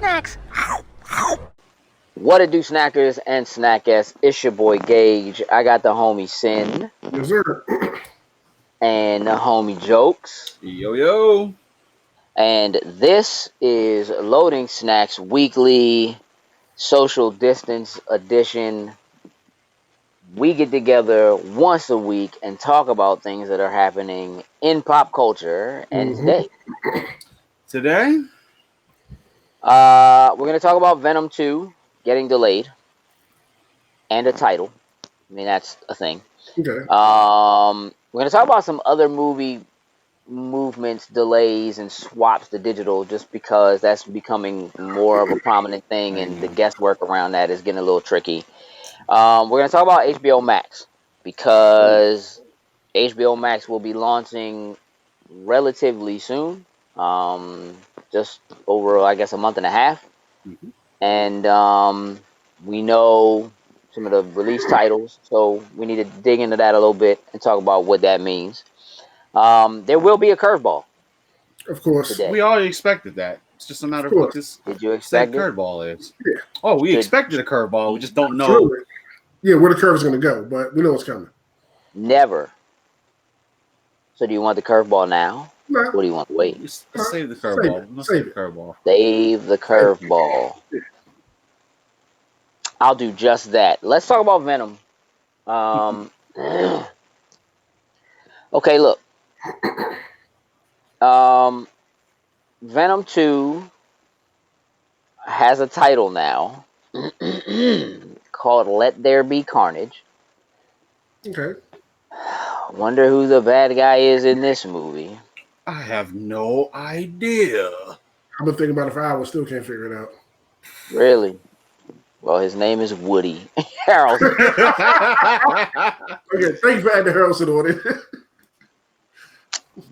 snacks. What it do, snackers and snackers? It's your boy Gage. I got the homie Sin Yes, sir. and the homie Jokes. Yo, yo. And this is Loading Snacks Weekly Social Distance Edition. We get together once a week and talk about things that are happening in pop culture. And today, we're going to talk about Venom 2 getting delayed and a title. I mean, that's a thing. Okay. We're going to talk about some other movie movements, delays, and swaps to digital just because that's becoming more of a prominent thing and the guesswork around that is getting a little tricky. We're going to talk about HBO Max because HBO Max will be launching relatively soon, just over, I guess, a month and a half. Mm-hmm. And we know some of the release titles, so we need to dig into that a little bit and talk about what that means. There will be a curveball. Of course. Today. We already expected that. It's just a matter of what this Did you expect curveball is. Yeah. Oh, we expected a curveball. We just don't know. Absolutely. Yeah, where the curve is going to go, but we know it's coming. Never. So do you want the curveball now? No. Or do you want to wait? Let's save the curveball. Let's save the curveball. Save the curveball. I'll do just that. Let's talk about Venom. Okay, look. Venom 2 has a title now called Let There Be Carnage. Okay. Wonder who the bad guy is in this movie. I have no idea. I've been thinking about it for hours, still can't figure it out. Really? Well, his name is Woody Harrelson. Okay, thanks for adding Harrelson on it.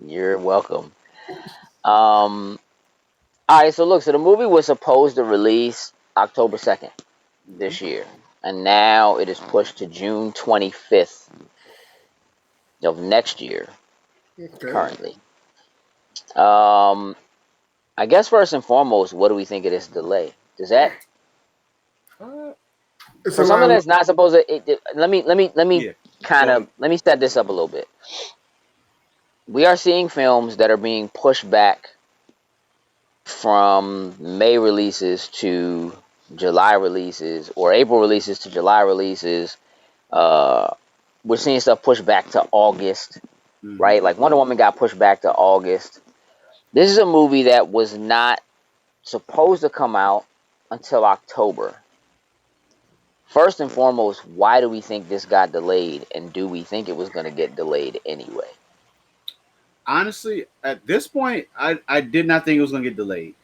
You're welcome. All right, so look, so the movie was supposed to release October 2nd this year, and now it is pushed to June 25th of next year, currently. I guess first and foremost, what do we think of this delay? Does that for something that's not supposed to? Let me set this up a little bit. We are seeing films that are being pushed back from May releases to July releases, or April releases to July releases. We're seeing stuff pushed back to August, right? Like Wonder Woman got pushed back to August. This is a movie that was not supposed to come out until October. First and foremost, why do we think this got delayed, and do we think it was going to get delayed anyway? Honestly, at this point, I did not think it was going to get delayed.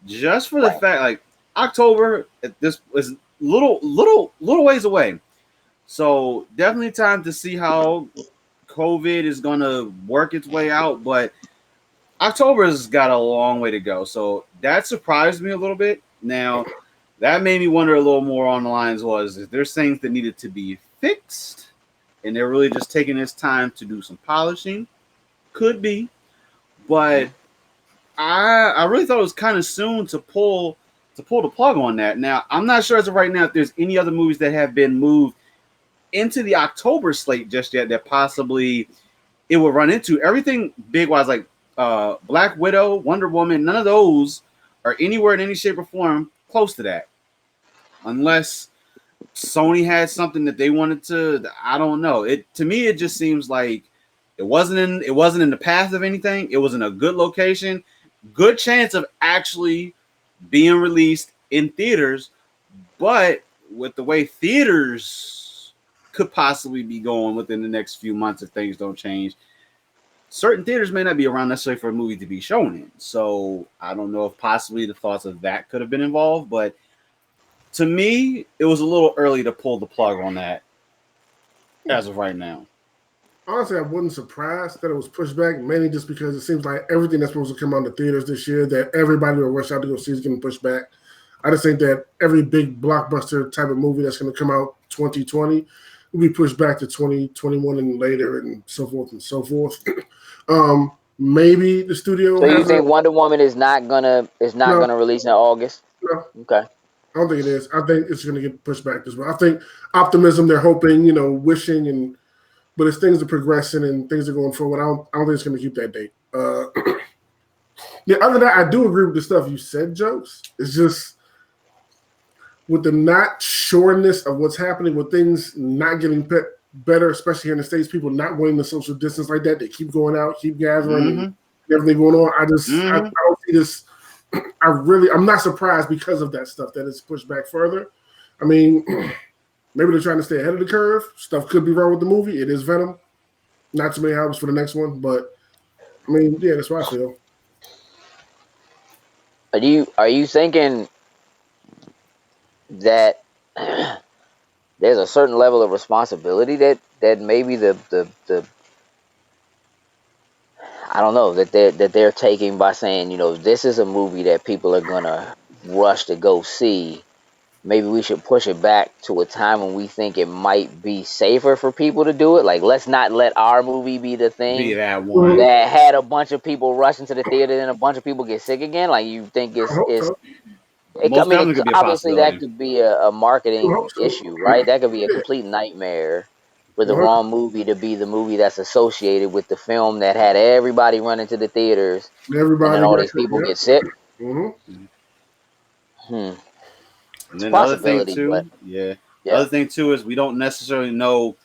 Just for the fact, like, October, this was little ways away. So definitely time to see how COVID is going to work its way out. But October has got a long way to go. So that surprised me a little bit. Now, that made me wonder a little more on the lines was, if there's things that needed to be fixed and they're really just taking this time to do some polishing. Could be. But I really thought it was kind of soon to pull the plug on that. Now, I'm not sure as of right now if there's any other movies that have been moved into the October slate just yet that possibly it would run into. Everything big wise, like Black Widow, Wonder Woman, none of those are anywhere in any shape or form close to that. Unless Sony had something that they wanted to, I don't know. To me, it just seems like it wasn't in the path of anything. It was in a good location, good chance of actually being released in theaters. But with the way theaters could possibly be going within the next few months if things don't change, certain theaters may not be around necessarily for a movie to be shown in. So I don't know if possibly the thoughts of that could have been involved. But to me, it was a little early to pull the plug on that as of right now. Honestly, I wasn't surprised that it was pushed back, mainly just because it seems like everything that's supposed to come out in the theaters this year that everybody will rush out to go see is getting pushed back. I just think that every big blockbuster type of movie that's going to come out 2020 will be pushed back to 2021 and later and so forth and so forth. Maybe the studio. So you think Wonder Woman is not gonna release in August? No, Okay. I don't think it is. I think it's going to get pushed back as well. I think optimism, they're hoping, wishing, but as things are progressing and things are going forward, I don't think it's going to keep that date. Yeah, other than that, I do agree with the stuff you said, Jokes. It's just with the not sureness of what's happening, with things not getting better, especially here in the States, people not wanting the social distance like that. They keep going out, keep gathering, and everything going on. I don't see this. I'm not surprised because of that stuff that it's pushed back further. I mean, maybe they're trying to stay ahead of the curve. Stuff could be wrong with the movie. It is Venom. Not too many hours for the next one, but I mean, yeah, that's what I feel. Are you thinking that there's a certain level of responsibility that maybe the I don't know that they're taking by saying, this is a movie that people are gonna rush to go see. Maybe we should push it back to a time when we think it might be safer for people to do it. Like, let's not let our movie be the Be thing that one. Mhm. that had a bunch of people rush into the theater and a bunch of people get sick again. Like, you think I hope it's so. I Most mean, definitely could be a obviously that possibility. could be a I hope marketing so. issue, right? That could be a Yeah, complete nightmare for the 100. wrong movie to be the movie that's associated with the film that had everybody running to the theaters, and then Everybody all got these to, people yeah. get sick. Mm-hmm. Hmm. And It's a then the other thing possibility, but too, yeah. The yeah. other thing too is we don't necessarily know.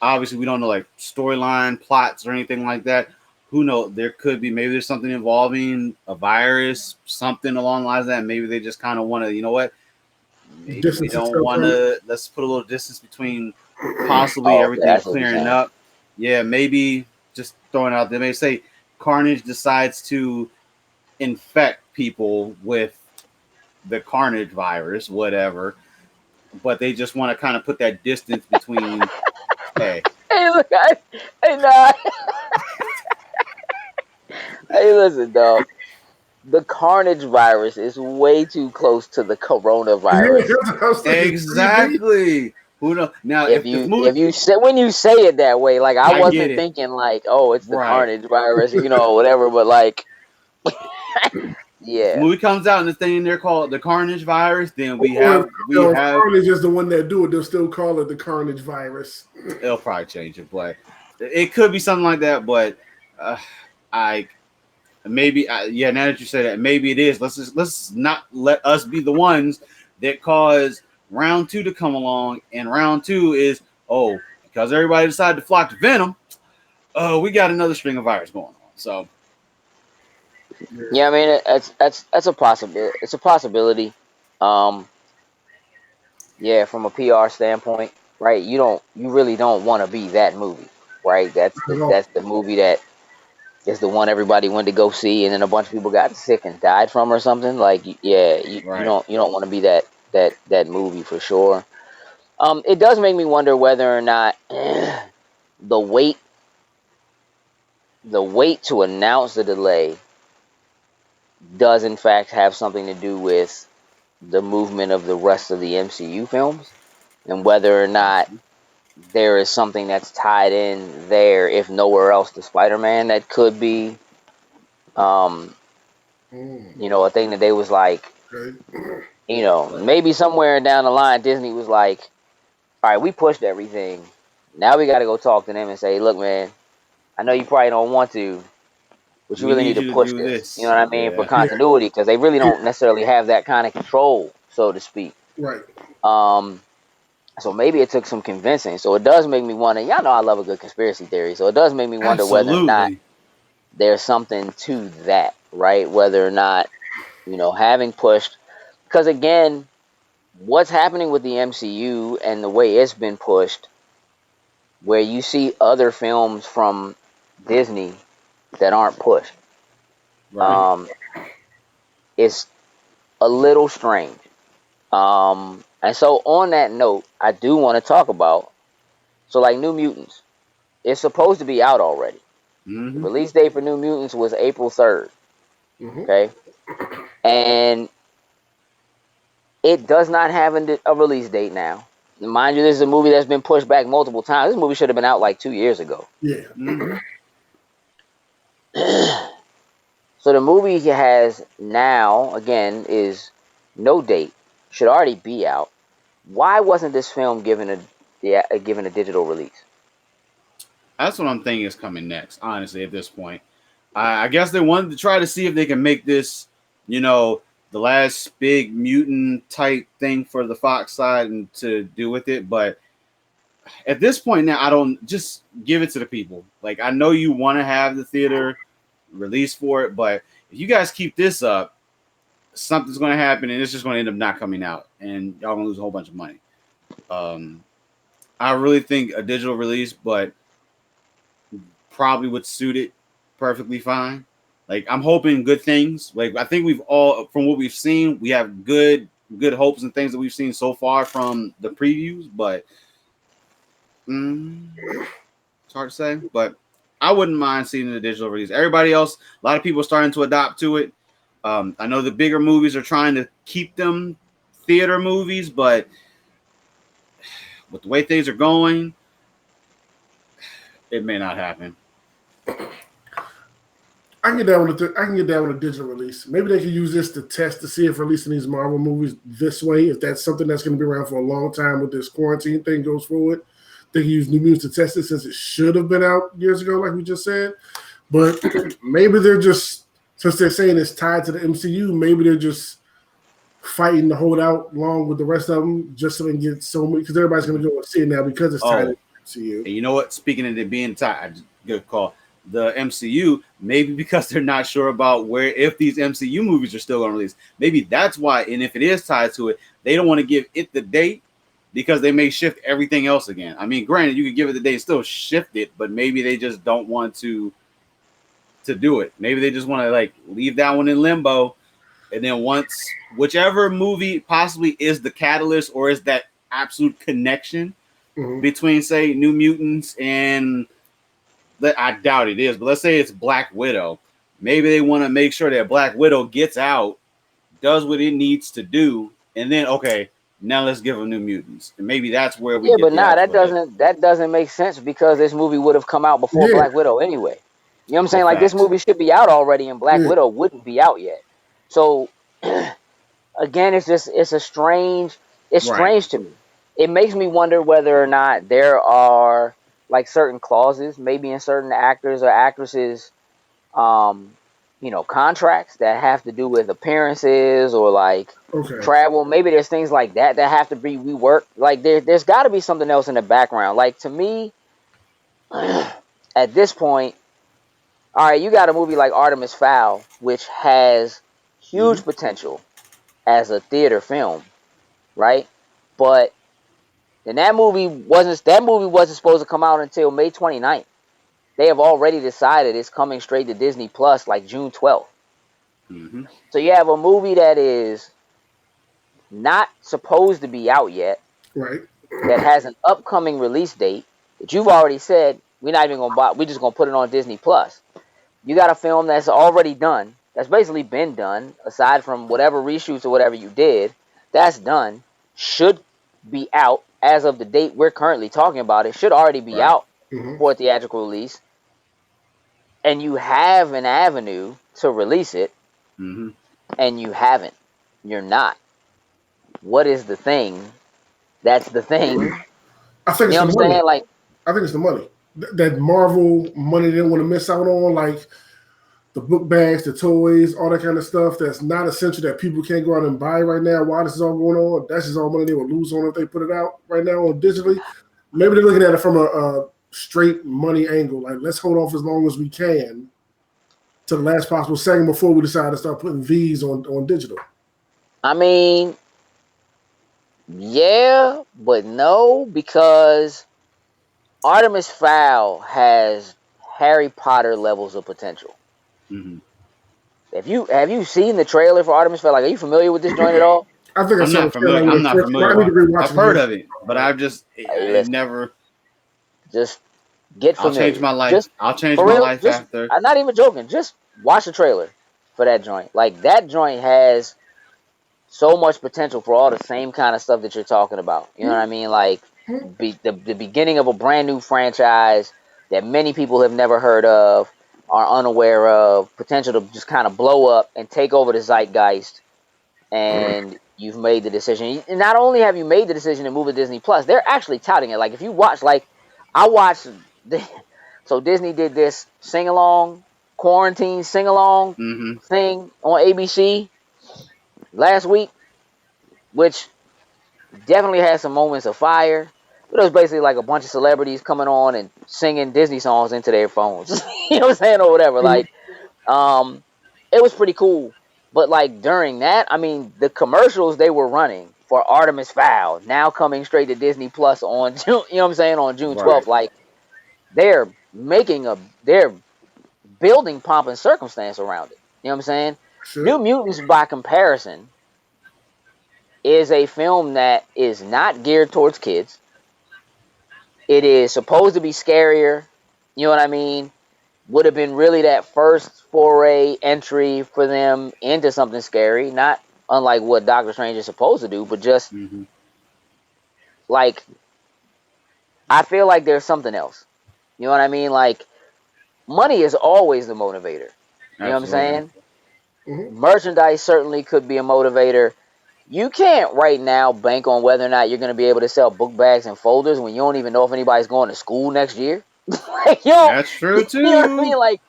Obviously, we don't know like storyline, plots, or anything like that. Who knows? There could be, maybe there's something involving a virus, something along the lines of that. Maybe they just kind of want to, you know what? Maybe we Distance don't itself want from to. Let's put a little distance between possibly Oh, okay, I everything see what you're clearing saying. up. Yeah, maybe just throwing out there. Maybe say Carnage decides to infect people with the Carnage virus, whatever. But they just want to kind of put that distance between. Hey, Hey, look, hey, nah, hey, listen, dog. The Carnage virus is way too close to the yeah, coronavirus. that's what I was thinking. Could it be? exactly. Who knows? Now, If if you movie, if you say when you say it that way, like I I get wasn't it. thinking like, oh, it's the Right. Carnage virus, whatever. But like, If the yeah, movie comes out and the thing in there called the Carnage virus, then we Or have we if have. Carnage is the one that do it, they'll still call it the Carnage virus. It'll probably change it, but it could be something like that. But uh, I maybe yeah. Now that you say that, maybe it is. Let's not let us be the ones that cause round two to come along, and round two is because everybody decided to flock to Venom. We got another string of virus going on. So yeah. I mean, that's a possibility. It's a possibility. Um, yeah, from a PR standpoint, right? You really don't want to be that movie, right? That's Not the at all. that's the movie that is the one everybody went to go see, and then a bunch of people got sick and died from or something. Like, yeah, you right. don't want to be that movie for sure. It does make me wonder whether or not the wait the wait to announce the delay does in fact have something to do with the movement of the rest of the MCU films, and whether or not Possibly. there is something that's tied in there, if nowhere else, to Spider-Man that could be, um, Mm, a thing that they was like, okay. But maybe somewhere down the line, Disney was like, all right, we pushed everything. Now we got to go talk to them and say, look, man, I know you probably don't want to, but you we really need need to you to push do this. You know this. what I mean? For Yeah. Yeah, continuity, because they really yeah, don't necessarily have that kind of control, so to speak. right. Um, so maybe it took some convincing. So it does make me wonder. Y'all know I love a good conspiracy theory. So it does make me wonder whether or not Absolutely. there's something to that, right? Whether or not, having pushed, because again, what's happening with the MCU and the way it's been pushed, where you see other films from Disney that aren't pushed, Right. um, it's a little strange. And so on that note, I do want to talk about, so like New Mutants, it's supposed to be out already. The Mm-hmm. release date for New Mutants was April 3rd. Mm-hmm. Okay, and it does not have a release date now. Mind you, this is a movie that's been pushed back multiple times. This movie should have been out like 2 years ago. Yeah. Mm-hmm. So the movie has now, again, is no date, should already be out. Why wasn't this film given a digital release? That's what I'm thinking is coming next. Honestly, at this point, I guess they wanted to try to see if they can make this, you know, the last big mutant type thing for the Fox side and to do with it. But at this point now, I don't just give it to the people. Like I know you want to have the theater release for it, but if you guys keep this up, something's going to happen, and it's just going to end up not coming out, and y'all going to lose a whole bunch of money. Um, I really think a digital release, but probably would suit it perfectly fine. Like I'm hoping good things. Like I think we've all, from what we've seen, we have good hopes and things that we've seen so far from the previews. But it's hard to say. But I wouldn't mind seeing the digital release. Everybody else, a lot of people are starting to adopt to it. I know the bigger movies are trying to keep them theater movies, but with the way things are going, it may not happen. I can get down with a digital release. Maybe they could use this to test to see if releasing these Marvel movies this way, if that's something that's going to be around for a long time with this quarantine thing goes forward. They can use New Mutants to test it since it should have been out years ago, like we just said. But maybe they're just, since they're saying it's tied to the MCU, maybe they're just fighting to hold out along with the rest of them just so they can get so many, because everybody's going to go and see it now because it's tied to the MCU. And you know what? Speaking of it being tied, good call. The MCU, maybe because they're not sure about if these MCU movies are still going to release. Maybe that's why. And if it is tied to it, they don't want to give it the date because they may shift everything else again. I mean, granted, you could give it the date and still shift it, but maybe they just don't want to do it. Maybe they just want to like leave that one in limbo. And then once whichever movie possibly is the catalyst or is that absolute connection between, say, New Mutants and I doubt it is, but let's say it's Black Widow. Maybe they want to make sure that Black Widow gets out, does what it needs to do, and then okay, now let's give them New Mutants. And maybe that's where we get but that doesn't make sense because this movie would have come out before Black Widow anyway. You know what I'm saying? Like this movie should be out already, and Black Widow wouldn't be out yet. So again, it's strange to me. It makes me wonder whether or not there are like certain clauses, maybe in certain actors or actresses, contracts that have to do with appearances or like travel. Maybe there's things like that have to be reworked. Like there's got to be something else in the background. Like to me, at this point, all right, you got a movie like Artemis Fowl, which has huge potential as a theater film, right? But and that movie wasn't supposed to come out until May 29th. They have already decided it's coming straight to Disney Plus like June 12th. So you have a movie that is not supposed to be out yet, right? That has an upcoming release date that you've already said we're not even gonna buy. We're just gonna put it on Disney Plus. You got a film that's already done. That's basically been done, aside from whatever reshoots or whatever you did. That's done. Should be out as of the date we're currently talking about. It should already be out for a theatrical release. And you have an avenue to release it, and you haven't. You're not. What is the thing? That's the thing. I think it's the money. Like, I think it's the money. That Marvel money they don't want to miss out on, like the book bags, the toys, all that kind of stuff that's not essential that people can't go out and buy right now while this is all going on. That's just all money they would lose on if they put it out right now on digitally. Maybe they're looking at it from a straight money angle. Like, let's hold off as long as we can to the last possible second before we decide to start putting these on digital. I mean, yeah, but no, because Artemis Fowl has Harry Potter levels of potential. Have you seen the trailer for Artemis Fowl? Like, are you familiar with this joint at all? I think I'm not familiar. I'm not familiar. I've heard of it, but I've just never. Just get familiar. I'll change my life. I'll change my life after. I'm not even joking. Just watch the trailer for that joint. Like that joint has so much potential for all the same kind of stuff that you're talking about. You know what I mean? Like the beginning of a brand new franchise that many people have never heard of, are unaware of, potential to just kind of blow up and take over the zeitgeist and you've made the decision. And not only have you made the decision to move to Disney Plus, they're actually touting it. Like if you watch, like I watched, so Disney did this sing along quarantine sing along Mm-hmm. thing on ABC last week, which definitely had some moments of fire. But it was basically like a bunch of celebrities coming on and singing Disney songs into their phones. You know what I'm saying, or whatever. Mhm. Like, it was pretty cool. But like during that, I mean, the commercials they were running for Artemis Fowl now coming straight to Disney Plus on June. You know what I'm saying, on June Right. 12th. Like they're building pomp and circumstance around it. You know what I'm saying? New Should. Mutants, by comparison, is a film that is not geared towards kids. It is supposed to be scarier. You know what I mean? Would have been really that first foray entry for them into something scary, not unlike what Doctor Strange is supposed to do, but just Mm-hmm. like I feel like there's something else. You know what I mean? Like money is always the motivator. You know what I'm Absolutely. saying? Mm-hmm. Merchandise certainly could be a motivator. You can't right now bank on whether or not you're going to be able to sell book bags and folders when you don't even know if anybody's going to school next year. Like, That's true you know what I too. mean? Like,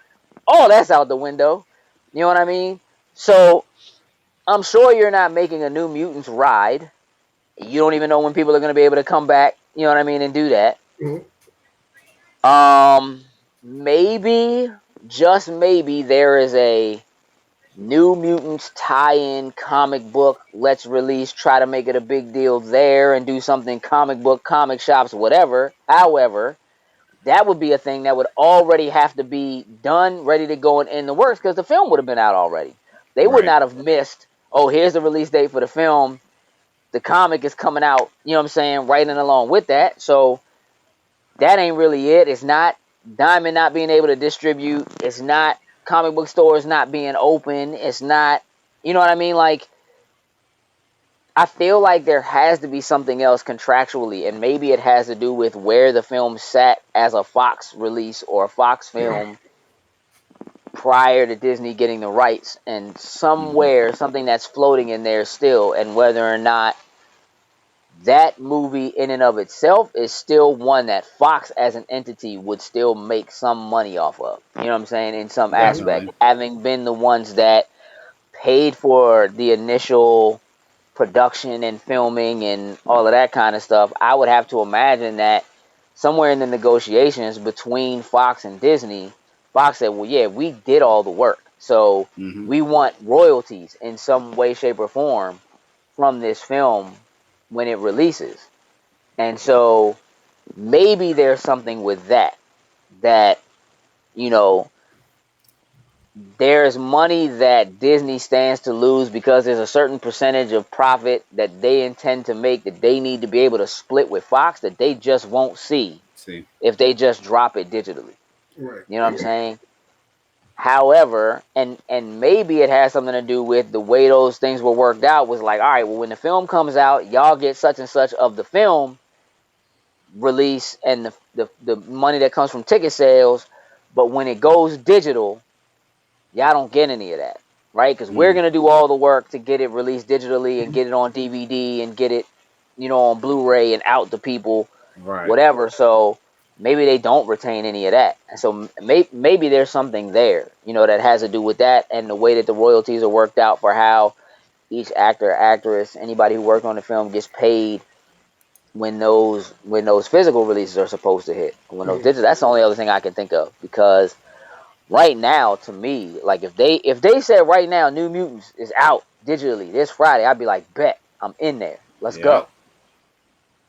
all that's out the window. You know what I mean? So I'm sure you're not making a New Mutants ride. You don't even know when people are going to be able to come back. You know what I mean, and do that. Mm-hmm. Maybe, just maybe, there is a New Mutants tie-in comic book. Let's release, try to make it a big deal there, and do something comic book, comic shops, whatever. However, that would be a thing that would already have to be done, ready to go, and in the works, because the film would have been out already. They would Right. not have missed, oh, here's the release date for the film. The comic is coming out, you know what I'm saying, right in along with that. So that ain't really it. It's not Diamond not being able to distribute. It's not comic book stores not being open. It's not, you know what I mean? Like, I feel like there has to be something else contractually, and maybe it has to do with where the film sat as a Fox release or a Fox film prior to Disney getting the rights, and Mm-hmm. somewhere something that's floating in there still, and whether or not that movie in and of itself is still one that Fox as an entity would still make some money off of. You know what I'm saying? In some aspect, Definitely. having been the ones that paid for the initial production and filming and all of that kind of stuff, I would have to imagine that somewhere in the negotiations between Fox and Disney, Fox said, well, yeah, we did all the work. So Mm-hmm. we want royalties in some way, shape, or form from this film when it releases. And so maybe there's something with that, you know, there's money that Disney stands to lose because there's a certain percentage of profit that they intend to make that they need to be able to split with Fox that they just won't see See. if they just drop it digitally. Right. You know what I'm saying? However, and maybe it has something to do with the way those things were worked out was like, all right, well, when the film comes out, y'all get such and such of the film release and the money that comes from ticket sales, but when it goes digital, y'all don't get any of that, right? Because we're Mm-hmm. gonna do all the work to get it released digitally and get it on DVD and get it, on Blu-ray and out to people, Right. whatever. So maybe they don't retain any of that, and so maybe there's something there, that has to do with that and the way that the royalties are worked out for how each actor, actress, anybody who worked on the film gets paid when those physical releases are supposed to hit. When those Mhm. digital, that's the only other thing I can think of, because right now, to me, like if they said right now New Mutants is out digitally this Friday, I'd be like, bet, I'm in there. Let's Yep. go.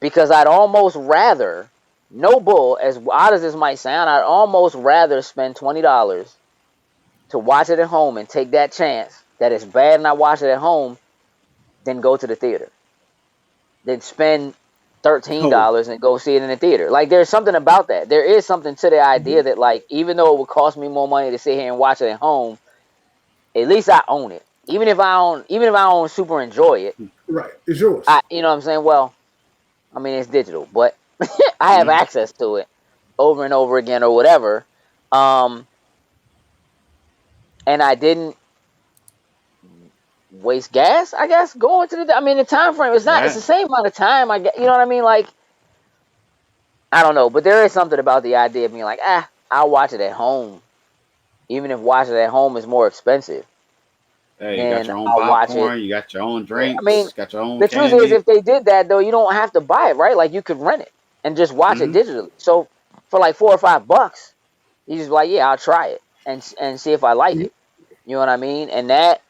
Because I'd almost rather, no bull, as odd as this might sound, I'd almost rather spend $20 to watch it at home and take that chance that it's bad and I watch it at home than go to the theater. Than spend thirteen Oh. dollars and go see it in the theater. Like, there's something about that. There is something to the idea that, like, even though it would cost me more money to sit here and watch it at home, at least I own it. Even if I don't super enjoy it, Right. It's yours. you know what I'm saying? Well, I mean, it's digital, but I have Mm-hmm. access to it over and over again or whatever. Um, and I didn't waste gas, I guess, going to the. I mean, the time frame is not. It's the That same amount of time. I get. You know what I mean? Like, I don't know, but there is something about the idea of being like, I'll watch it at home, even if watching it at home is more expensive. hey, you got Then your own I'll watch it. popcorn, you got your own I mean, drinks, got your own the truth is, candy. if they did that though, you don't have to buy it, right? Like you could rent it and just watch it Mm-hmm. digitally. So for like $4 or $5, you just be like, yeah, I'll try it and see if I like it. You know what I mean? And that,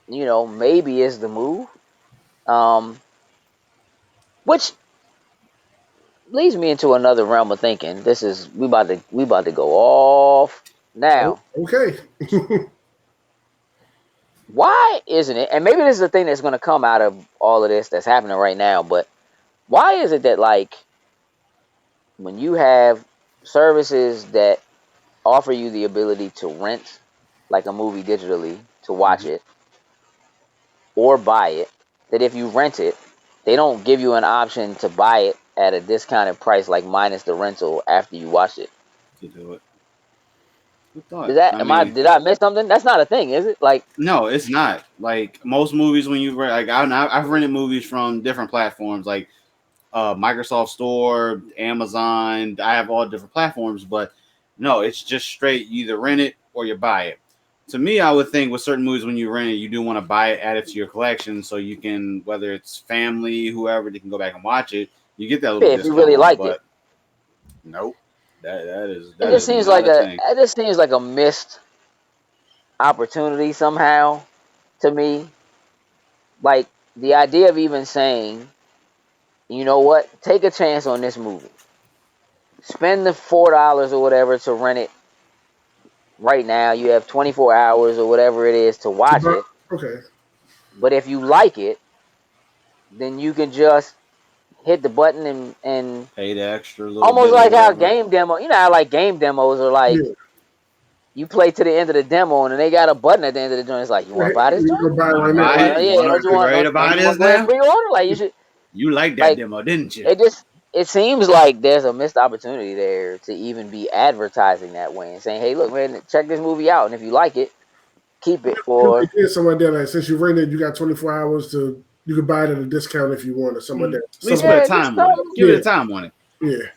maybe is the move. Um, which leads me into another realm of thinking. This is we about to go off Oh, now. okay. Why isn't it? And maybe this is the thing that's going to come out of all of this that's happening right now. But why is it that like when you have services that offer you the ability to rent like a movie digitally to watch Mm-hmm. it or buy it, that if you rent it, they don't give you an option to buy it at a discounted price, like minus the rental after you watch it. To do it. Good thought. Did that? I Am I? mean, Did I miss something? That's not a thing, is it? Like, no, it's not. Like most movies, when you rent, like I've rented movies from different platforms, like Microsoft Store, Amazon. I have all different platforms, but no, it's just straight. You either rent it or you buy it. To me, I would think with certain movies, when you rent it, you do want to buy it, add it to your collection, so you can, whether it's family, whoever, they can go back and watch it. You get that little yeah, if you discount really on it, liked it, but nope, that is it that just is seems not like a a. thing. It just seems like a missed opportunity somehow to me. Like the idea of even saying, you know what, take a chance on this movie, spend the $4 or whatever to rent it right now. You have 24 hours or whatever it is to watch it. Okay. But if you like it, then you can just hit the button and Pay the extra little almost bit or like how whatever. game demo, how like game demos are like Yeah. you play to the end of the demo and then they got a button at the end of the joint. It's like, you want to Hey, buy this you joint? go buy it You want to right now. buy it? Yeah, don't you You want ready to buy you want this to go ahead and now? pre-order? Like you should You like that like demo, didn't you? it just it seems like there's a missed opportunity there to even be advertising that way and saying, hey, look, man, check this movie out, and if you like it, keep it If they for. did something like that, like since you rented, you got 24 hours to you could buy it at a discount if you want or something like Mm. that. At least Something put like a Yeah, just time on it. something. Give it yeah, a time on it. yeah.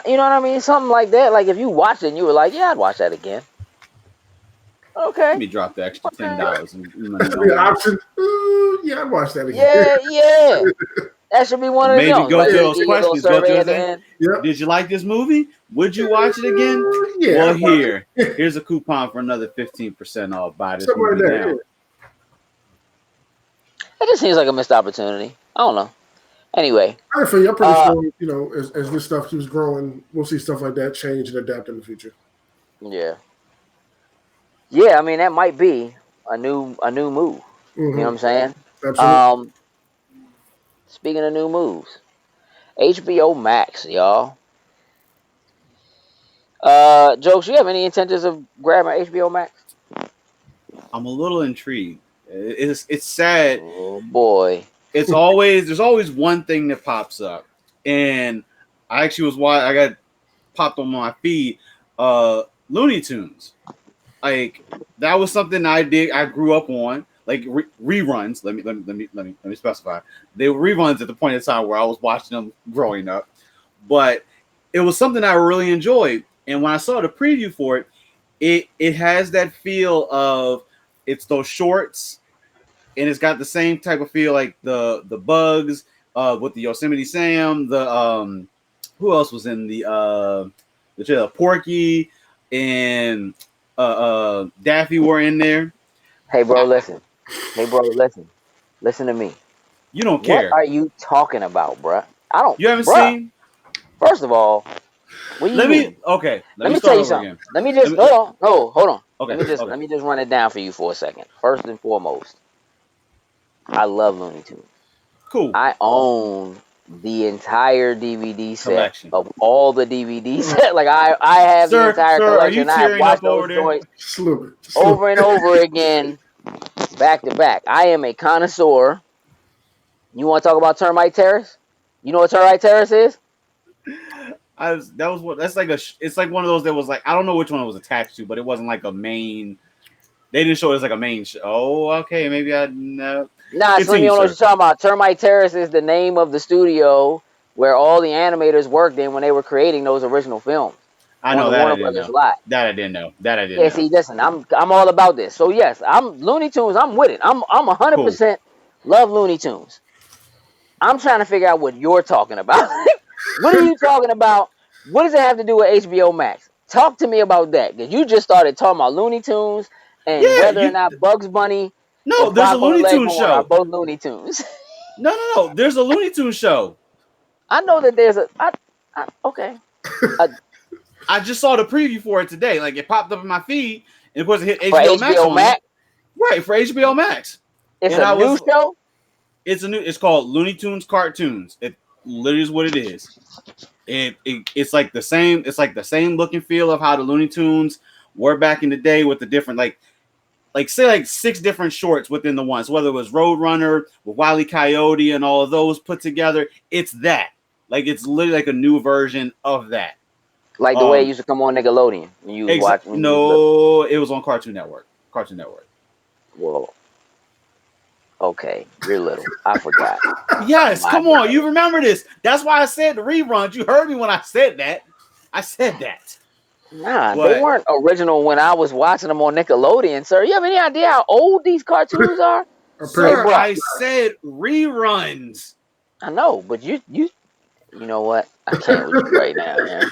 You know what I mean? Something like that. Like if you watched it and you were like, yeah, I'd watch that again. Let Okay. me drop the extra ten Okay. dollars and money That'd be an on it. option. Yeah, I'd watch that again. Yeah, yeah. That should be one of the Maybe Jones, go right? through They those give you a little questions. Go through survey and at the say, end. Yep. "Did you like this movie? Would you watch it again? Yeah, Well, I'd watch it. here's a coupon for another 15% off. Buy this Something like movie that. now." It just seems like a missed opportunity. I don't know. Anyway, I feel you. I'm pretty uh, sure, as this stuff keeps growing, we'll see stuff like that change and adapt in the future. yeah, yeah. I mean, that might be a new move. You know what I'm saying? Absolutely. Um, speaking of new moves, HBO Max, y'all. Jokes, you have any intentions of grabbing HBO Max? I'm a little intrigued. It's sad. Oh boy. There's always one thing that pops up, and I actually was why I got popped on my feed. Looney Tunes. Like that was something I did. I grew up on like reruns. Let me specify. They were reruns at the point in time where I was watching them growing up, but it was something I really enjoyed. And when I saw the preview for it, it has that feel of it's those shorts, and it's got the same type of feel like the Bugs, with the Yosemite Sam, the who else was in the trailer? Porky and Daffy were in there. Hey, bro, I, listen. Hey, bro, listen. Listen to me. you don't What care. are you talking about, bruh? I don't, You haven't bruh. seen? First of all, what do you Let me mean? okay. Let Let me me tell start you over something. again. Let me Let just me hold on. No, hold on. okay. Let Okay. me just run it down for you for a second. First and foremost, I love Looney Tunes. Cool I own the entire DVD set collection. of all the DVD set. Like I have the entire Sir, are you collection. I have tearing watched up those over there? joints Slip it. Slip over and it. over again, back to back. I am a connoisseur. You want to talk about Termite Terrace? You know what Termite Terrace is? That was what that's like it's like one of those that was like I don't know which one it was attached to, but it wasn't like a main They didn't show it as like a main show. Oh, okay, maybe I know. Nah, Slim, you Continue, don't know what sir. you're talking about. Termite Terrace is the name of the studio where all the animators worked in when they were creating those original films I on know the that I Warner didn't Brothers know. lot. That I didn't know. That I didn't Yeah, know. see, listen, I'm all about this. So yes, I'm Looney Tunes. I'm with it. I'm Cool. 100% love Looney Tunes. I'm trying to figure out what you're talking about. What are you talking about? What does it have to do with HBO Max? Talk to me about that, because you just started talking about Looney Tunes and Yeah, whether or you. not Bugs Bunny No, and there's a Rocco and Looney Tunes Leghorn are show. both Looney Tunes. No. There's a Looney Tunes show. I know that there's a. Okay. Uh, I just saw the preview for it today. Like it popped up in my feed, and of course it hit for HBO Max HBO on me. Max, Right for HBO Max, it's and a I new was. show. It's called Looney Tunes Cartoons. It literally is what it is. It's like the same. It's like the same look and feel of how the Looney Tunes were back in the day with the different like say like 6 different shorts within the one. So whether it was Roadrunner with Wile E. Coyote and all of those put together, it's that. Like it's literally like a new version of that. Like the way it used to come on Nickelodeon when you was watching when you was little. No, it was on Cartoon Network. Cartoon Network. Well, okay, you're little. I forgot. Yes, My come on, bad. you remember this. That's why I said the reruns. You heard me when I said that. I said that. Nah, they But weren't original when I was watching them on Nickelodeon, sir. You have any idea how old these cartoons are? Hey, sir, Apparently, bro. I said reruns. I know, but you know what? I can't with you right now, man.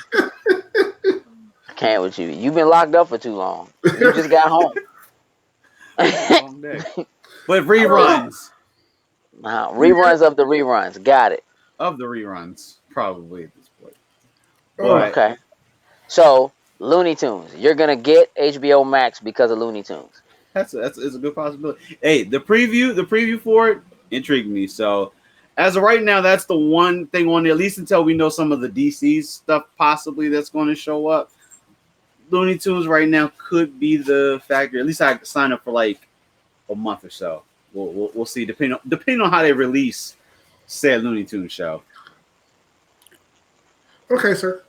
I can't with you. You've been locked up for too long. You just got home. Long day. But Okay. reruns Reruns of the reruns. Got it. of the reruns, probably at this point. oh, But Okay. So Looney Tunes. You're gonna get HBO Max because of Looney Tunes. that's it's a good possibility. Hey, the preview for it intrigued me. So as of right now, that's the one thing on there. At least until we know some of the DC stuff possibly that's going to show up. Looney Tunes right now could be the factor. At least I could sign up for like a month or so. We'll see depending on how they release said Looney Tunes show. okay, sir.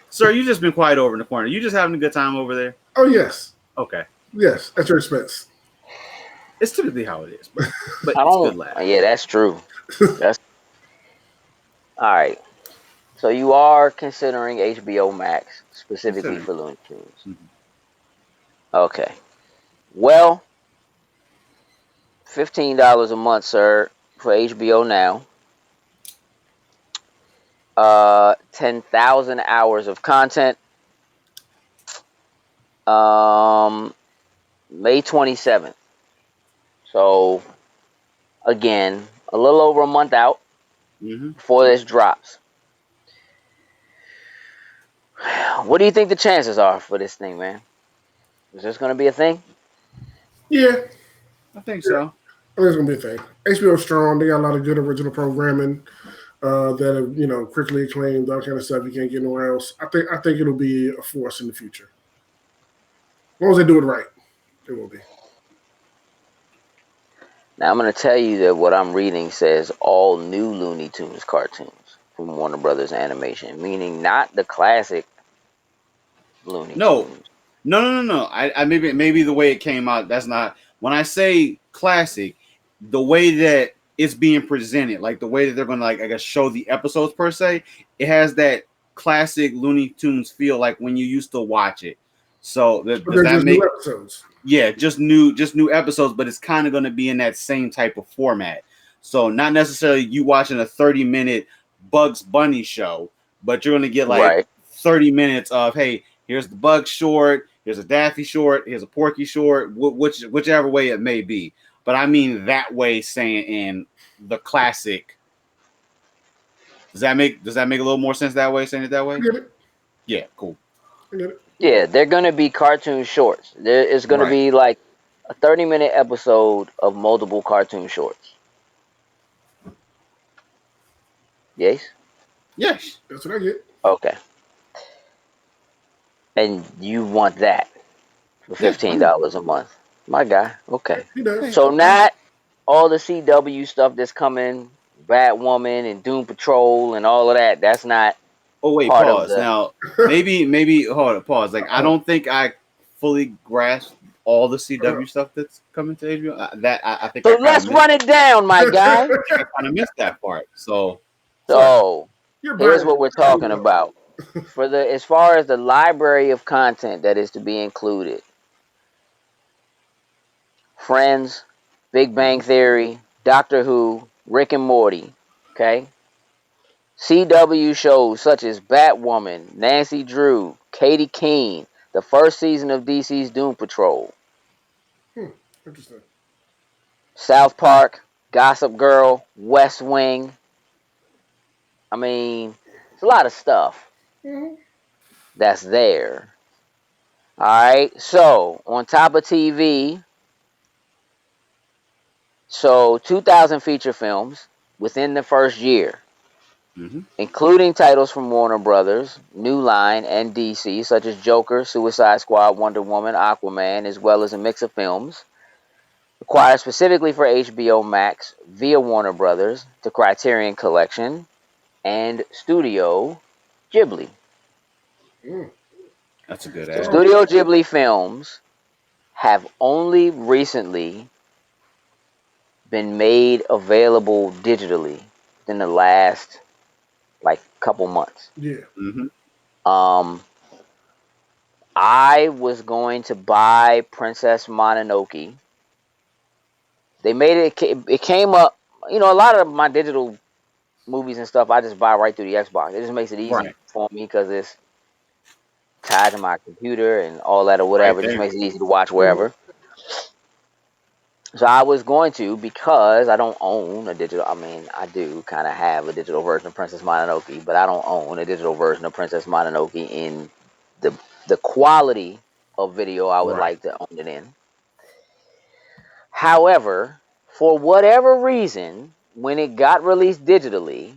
Sir, you just been quiet over in the corner. You just having a good time over there? Oh, yes. Okay, Yes, at your expense. it's typically how it is, but I it's good don't. laughing. Yeah, that's true. That's all right. So you are considering HBO Max specifically Considering. for Looney Tunes. Mhm. Okay. Well, $15 a month, sir, for HBO now. 10,000 hours of content. Um, May 27th. So again, a little over a month out Mm-hmm. before this drops. What do you think the chances are for this thing, man? Is this going to be a thing? Yeah, I think yeah. so. I think it's gonna be a thing. HBO strong. They got a lot of good original programming that have quickly acclaimed, all kind of stuff you can't get nowhere else. I think it'll be a force in the future. As long as they do it right, it will be. Now I'm going to tell you that what I'm reading says all new Looney Tunes cartoons from Warner Brothers Animation, meaning not the classic Looney No, Tunes. no. I maybe the way it came out. That's not when I say classic. The way that it's being presented, like the way that they're gonna like I guess show the episodes per se, it has that classic Looney Tunes feel like when you used to watch it. So But does they're that just new make episodes. yeah, just new episodes, but it's kind of going to be in that same type of format. So not necessarily you watching a 30-minute Bugs Bunny show, but you're going to get like Right. 30 minutes of hey, here's the Bug short, here's a Daffy short, here's a Porky short, whichever way it may be. But I mean that way, saying in the classic. Does that make a little more sense that way? Saying it that I way? get it. Yeah, cool. I get it. Yeah, they're going to be cartoon shorts. There is going to Right. be like a 30-minute episode of multiple cartoon shorts. Yes? Yes. That's what I get. Okay. And you want that for Yeah, I do. $15 a month. My guy. Okay. He does. Hey, So not all the CW stuff that's coming, Batwoman and Doom Patrol and all of that. That's not Oh wait, part of pause. the. Now maybe hold on, pause. Like I Oh, don't think I fully grasp all the CW stuff that's coming to HBO. I think I So kind of let's missed. run it down, my guy. I kind of missed that part. So Sorry, So you're here's biased. what we're I talking know. about. As far as the library of content that is to be included, Friends, Big Bang Theory, Doctor Who, Rick and Morty, okay? CW shows such as Batwoman, Nancy Drew, Katie Keene, the first season of DC's Doom Patrol, Hmm, interesting. South Park, Gossip Girl, West Wing. I mean, it's a lot of stuff Mm-hmm. that's there. All right. So, on top of TV, so 2,000 feature films within the first year, mhm. including titles from Warner Brothers, New Line, and DC, such as Joker, Suicide Squad, Wonder Woman, Aquaman, as well as a mix of films acquired specifically for HBO Max via Warner Brothers, the Criterion Collection, and Studio Ghibli. Mm. That's a good So, ad. Strong. Studio Ghibli films have only recently been made available digitally in the last like couple months. Yeah. Mm-hmm. Um, I was going to buy Princess Mononoke. They made it. It came up. You know, a lot of my digital movies and stuff I just buy right through the Xbox. It just makes it easy Right. for me because it's tied to my computer and all that or Right whatever. It just there. makes it easy to watch Mm-hmm. wherever. So I was going to, because I don't own a digital. I mean, I do kind of have a digital version of Princess Mononoke, but I don't own a digital version of Princess Mononoke in the the quality of video I would Right. like to own it in. However, for whatever reason, when it got released digitally,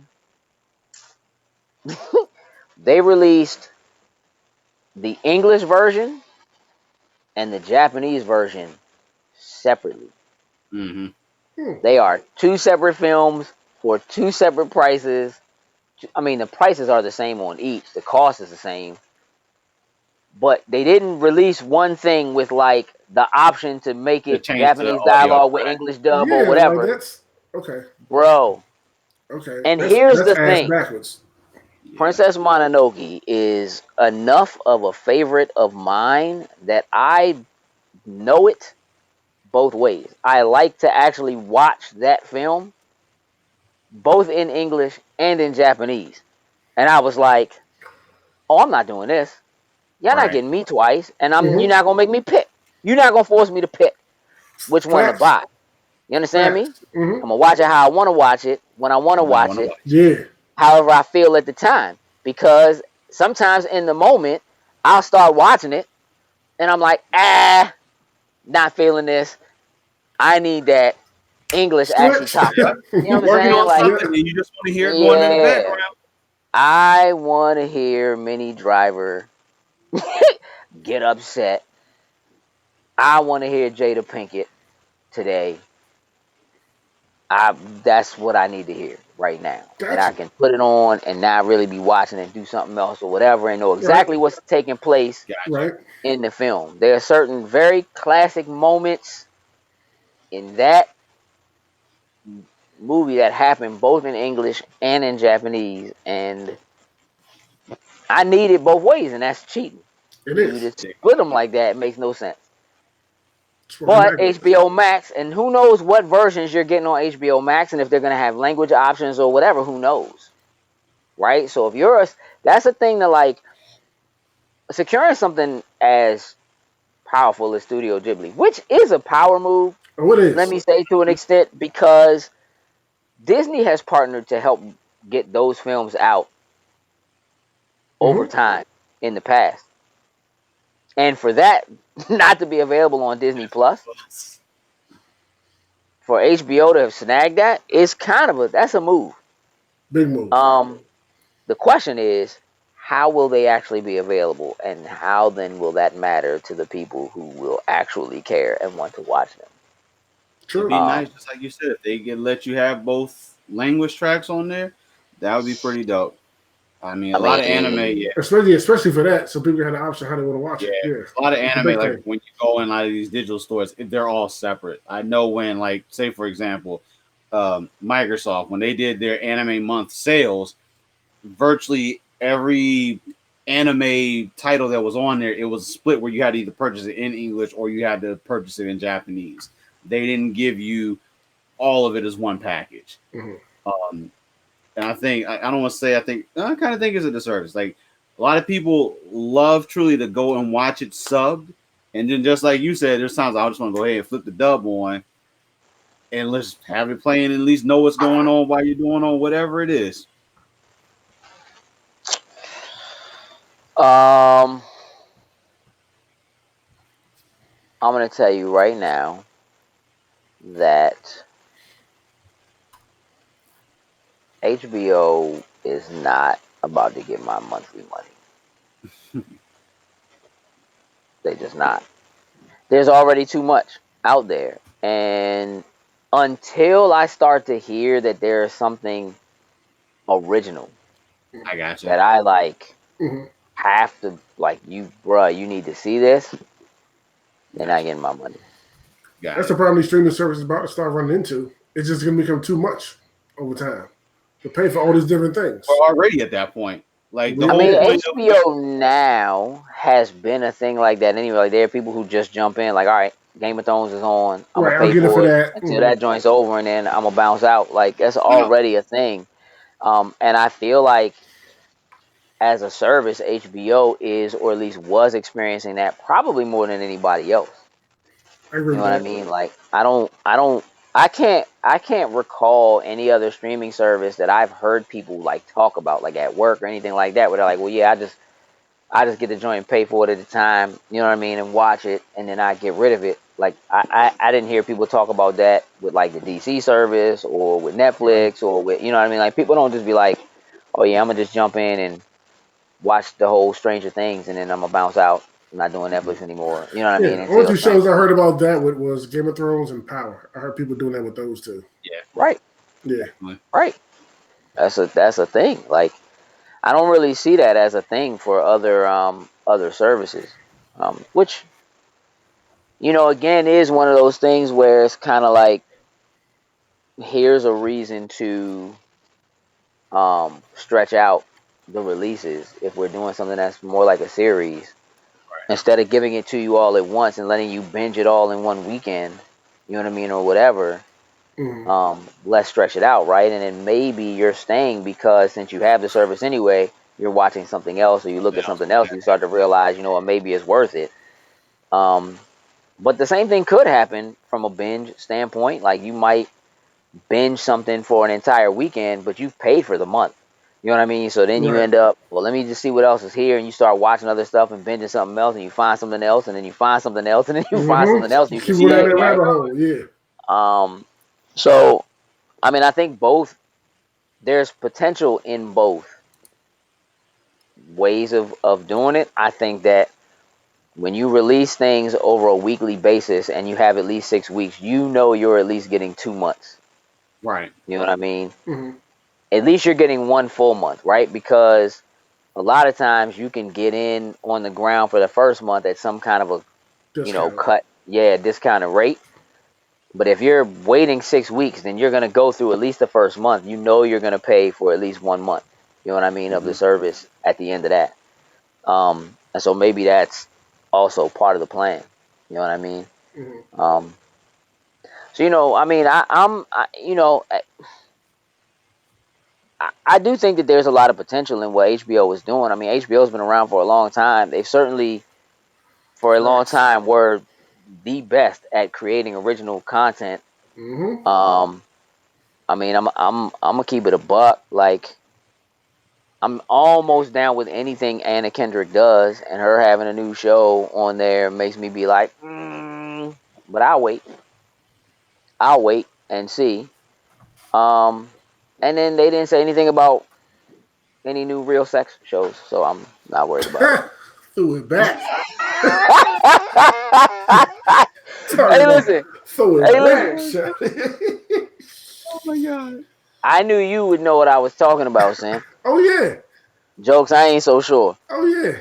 they released the English version and the Japanese version separately. Mm-hmm. Hmm. They are two separate films for two separate prices. I mean, the prices are the same on each. The cost is the same, but they didn't release one thing with like the option to make To it change the Japanese audio. dialogue with Right. English dub or Yeah, like whatever, that's okay. bro. Okay, And that's here's that's the ass thing: backwards. Yeah. Princess Mononoke is enough of a favorite of mine that I know it both ways. I like to actually watch that film both in English and in Japanese. And I was like, "Oh, I'm not doing this. Y'all not Right. getting me twice, and you're Mm-hmm. not gonna make me pick. You're not gonna force me to pick which one to Facts. buy. You understand me? Facts. Mm-hmm. I'm gonna watch it how I want to watch it when I want to When I watch want to it, watch. Yeah. however I feel at the time. Because sometimes in the moment, I'll start watching it, and I'm like, not feeling this. I need that English action Switch. top. Yep. You know You're what I'm working saying? on Like, Yeah. something and you just want to hear it going in the yeah, background. I want to hear Minnie Driver get upset. I want to hear Jada Pinkett today. I That's what I need to hear right now, and I Gotcha. can put it on and not really be watching and do something else or whatever, and know Right. exactly what's taking place Gotcha. Right. in the film. There are certain very classic moments in that movie that happen both in English and in Japanese, and I need it both ways, and that's cheating. It You is. just split them like that, it makes no sense. It's working But backwards. HBO Max, and who knows what versions you're getting on HBO Max, and if they're gonna have language options or whatever, who knows, right? So if you're that's a thing that like securing something as powerful as Studio Ghibli, which is a power move. Oh, it Let is. me say to an extent because Disney has partnered to help get those films out over Mm-hmm. time in the past, and for that not to be available on Disney Plus, for HBO to have snagged that is kind of that's a move. Big move. Um, the question is, how will they actually be available, and how then will that matter to the people who will actually care and want to watch them? It'd True. be nice, Um, just like you said, if they could let you have both language tracks on there, that would be pretty dope. I mean, I a lot of anime, mean, yeah, especially for that, so people had an option how they want to watch yeah. it. Yeah, A lot of it's a anime, big like thing. when you go in like these digital stores, they're all separate. I know when, like, say for example, Microsoft when they did their anime month sales, virtually every anime title that was on there, it was split where you had to either purchase it in English or you had to purchase it in Japanese. They didn't give you all of it as one package. Mm-hmm. Um, and I think I don't want to say I kind of think it's a disservice. Like a lot of people love truly to go and watch it subbed, and then just like you said, there's times I just want to go ahead and flip the dub on and let's have it playing and at least know what's going on while you're doing on whatever it is. I'm gonna tell you right now that HBO is not about to get my monthly money. They just not. There's already too much out there, and until I start to hear that there is something original I got you. that I like, Mm-hmm. have to like you, bruh. You need to see this. They're not Got you. getting my money. Got That's the it. problem these streaming services about to start running into. It's just going to become too much over time to pay for all these different things. We're already at that point. Like the I whole mean, Yeah. point of HBO now has been a thing like that anyway. Like, there are people who just jump in, like, all right, Game of Thrones is on. I'm gonna Right, I'll pay get it for for it that. until Mm-hmm. that joint's over, and then I'm gonna bounce out. Like, that's no, already a thing. And I feel like as a service, HBO is, or at least was, experiencing that probably more than anybody else. I agree You know with what I that. mean? Like, I can't recall any other streaming service that I've heard people like talk about, like at work or anything like that, where they're like, well, yeah, I just get the joint and pay for it at the time, you know what I mean, and watch it, and then I get rid of it. Like, I didn't hear people talk about that with like the DC service or with Right. Netflix or with, you know what I mean. Like, people don't just be like, oh yeah, I'm gonna just jump in and watch the whole Stranger Things, and then I'm gonna bounce out. I'm not doing Netflix anymore. You know what I mean? Yeah, only Until two shows Stranger I heard Things. about that with was Game of Thrones and Power. I heard people doing that with those two. yeah, Right, Yeah. definitely. right. That's a thing. Like, I don't really see that as a thing for other services, which, again, is one of those things where it's kind of like, here's a reason to stretch out the releases if we're doing something that's more like a series, instead of giving it to you all at once and letting you binge it all in one weekend. You know what I mean, or whatever. Mm-hmm. Let's stretch it out, right? And then maybe you're staying because since you have the service anyway, you're watching something else, or you look Something at else. something else, and you start to realize, maybe it's worth it. Um, but the same thing could happen from a binge standpoint. Like, you might binge something for an entire weekend, but you've paid for the month. You know what I mean? So then you Right. end up, well, let me just see what else is here, and you start watching other stuff and binging something else, and you find something else, and then you find something else, and then you find something else, Mm-hmm. and you Keep just going down keep, that right? rabbit hole. Yeah. Um, so I mean, I think both, there's potential in both ways of doing it. I think that when you release things over a weekly basis and you have at least 6 weeks, you're at least getting 2 months. Right. You know what I mean? Mm-hmm. At least you're getting one full month, right? Because a lot of times you can get in on the ground for the first month at some kind of a, Discounted. cut, yeah, discounted rate. But if you're waiting 6 weeks, then you're gonna go through at least the first month. You're gonna pay for at least 1 month. You know what I mean, of the Mm-hmm. service at the end of that. And so maybe that's also part of the plan. You know what I mean? Mm-hmm. Um, so I mean, I do think that there's a lot of potential in what HBO is doing. I mean, HBO's been around for a long time. They've certainly, for a long Facts. time, were the best at creating original content. Mm-hmm. Um, I mean, I'm gonna keep it a buck. Like, I'm almost down with anything Anna Kendrick does, and her having a new show on there makes me be like, but I'll wait. I'll wait and see. Um, and then they didn't say anything about any new real sex shows, so I'm not worried about it. Threw it back. Talking Hey, about listen. throw Hey, it back, listen. shot. Oh my god. I knew you would know what I was talking about, Sam. Oh yeah. Jokes, I ain't so sure. Oh yeah.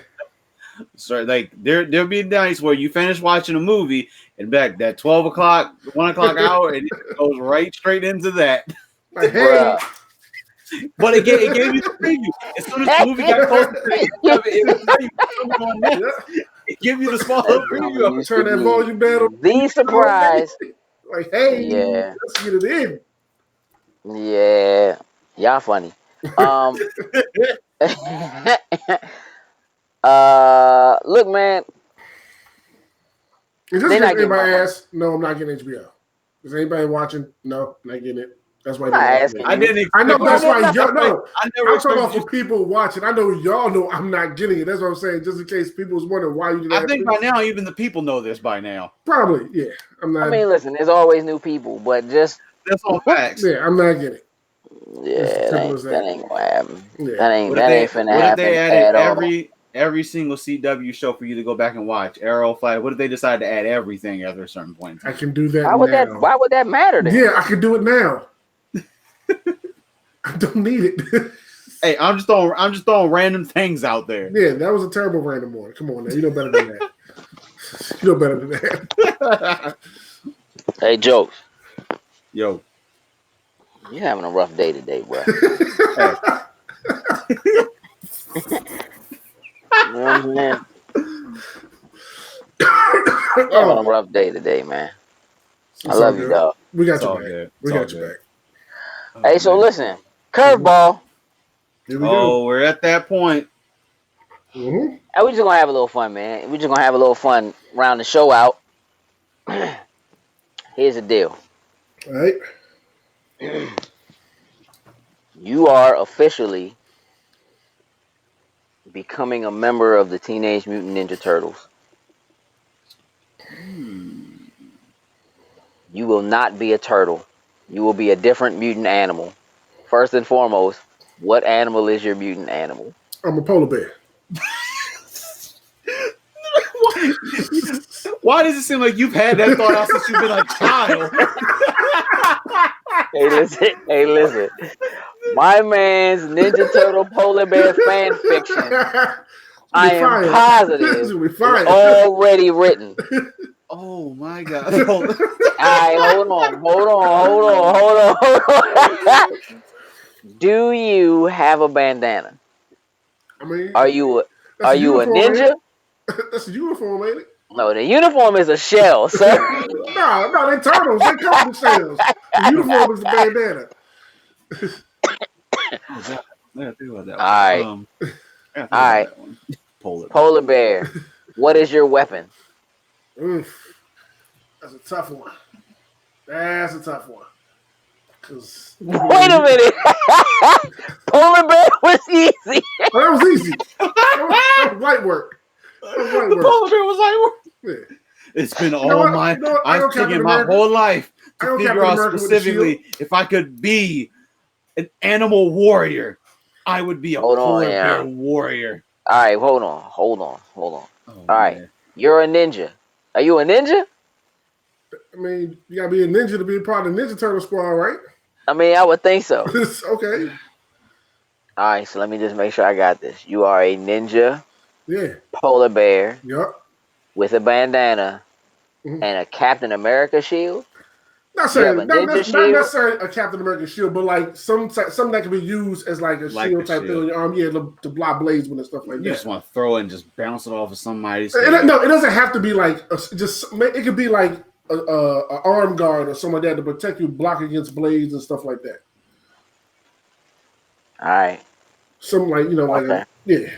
So like there'll be nights where you finish watching a movie and back that 12 o'clock, 1 o'clock hour, and it goes right straight into that. Like, hey. Bruh. But it gave you the preview. As soon as the movie got close to the end of it, it would tell you what's coming on next. Yeah. It give you the small That little joint preview of it. used to Turn that volume down. be the surprise. Like, hey, Yeah. let's get it in. Yeah. Y'all funny. Look, man, And just they in case not getting my anybody money. asks, no, I'm not getting HBO. Is anybody watching? No, not getting it. That's why I'm they not don't asking watch I it. you. didn't I expect know that's Well, why that's y'all the thing. know. I never I'm talking expected about you. for people watching. I know y'all know I'm not getting it. That's what I'm saying. Just in case people was wondering why you didn't I ask think me. by now even the people know this by now. Probably, yeah. I'm I not. mean, listen, there's always new people, but just That's all facts. Yeah, I'm not getting it. It's as yeah, simple as that that. ain't gonna happen. Yeah. That ain't finna What if they happen added at all. every single CW show for you to go back and watch? Arrow, Flash. What if they decide to add everything after a certain point in I time? can do that Why would that? now. Why would that matter to him? Yeah, I can do it now. I don't need it. Hey, I'm just throwing random things out there. Yeah, that was a terrible random one. Come on now. You know better than that. You know better than that. Hey, jokes, Yo, you having a rough day today, bro. hey, You know what I'm saying? You having a Oh, rough day today, man. I it's all love you, good. dog. We got it's your all back. good. We It's all got your good. back. Oh Hey, so man. listen, curveball. Here we Oh, go. we're at that point. Mm-hmm. Hey, we just gonna have a little fun, man. We just gonna have a little fun, round the show out. Here's the deal. All right. You are officially becoming a member of the Teenage Mutant Ninja Turtles. You will not be a turtle. You will be a different mutant animal. First and foremost, what animal is your mutant animal? I'm a polar bear. Why does it seem like you've had that thought out since you've been a child? Hey, listen. Hey, listen. My man's Ninja Turtle polar bear fan fiction, We I am fired. positive, We is fired. already written. Oh my god. All right, hold on. Do you have a bandana? I mean, Are you a, that's are a you a uniform, ain't ninja? it? That's a uniform, ain't it? No, the uniform is a shell, sir. No, they turtles. They come from the shells. The uniform is the bandana. Oh god. I gotta think about that All one. right, I gotta think all about right. that one. Polar bear. Polar bear. What is your weapon? Oof, that's a tough one. That's a tough one. Cause Wait a minute. Polar bear was easy. Oh, that was easy. That was light work. That was light The work. polar bear was like, Yeah. it's been You know all what? my. You know what? I I've go Captain taken my America. whole life I to go figure Captain out America with a shield. specifically if I could be an animal warrior, I would be a Hold on, polar bear yeah. warrior. All right, hold on. All Oh right, man. you're a ninja. Are you a ninja? I mean, you gotta be a ninja to be a part of the Ninja Turtle squad, right? I mean, I would think so. Okay. All right, so let me just make sure I got this. You are a ninja Yeah. polar bear Yup. with a bandana Mhm. and a Captain America shield. Not You have necessarily, a ninja not shield. necessarily a Captain America shield, but like something that can be used as like a Like shield a type thing shield. on your arm, yeah, to block blades with and stuff like You that. just want to throw it and just bounce it off of somebody's head. No, it doesn't have to be like it could be like a arm guard or something like that to protect you, block against blades and stuff like that. All right. Something like Okay. yeah.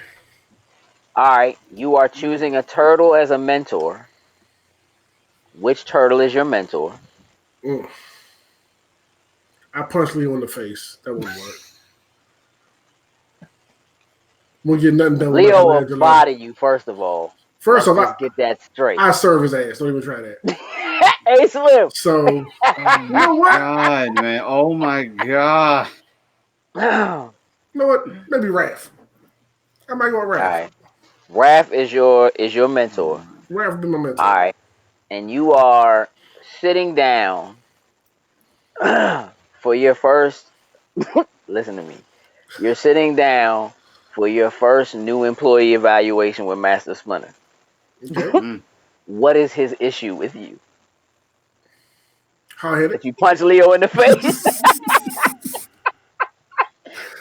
All right. You are choosing a turtle as a mentor. Which turtle is your mentor? Mm. I punch Leo in the face. That wouldn't work. Won't get nothing done with Leo will Michelangelo. body you first of all. First Let's off, just get that straight. I serve his ass. Don't even try that. Hey, Slim. So Oh you know what? god, man. Oh my god. All You know what? Maybe Raph. I might go with Raph. right. Raph is your mentor. Raph be my mentor. All right. And you are sitting down for your first. Listen to me. You're sitting down for your first new employee evaluation with Master Splinter. Okay. What is his issue with you? Hard-headed. If you punch Leo in the face,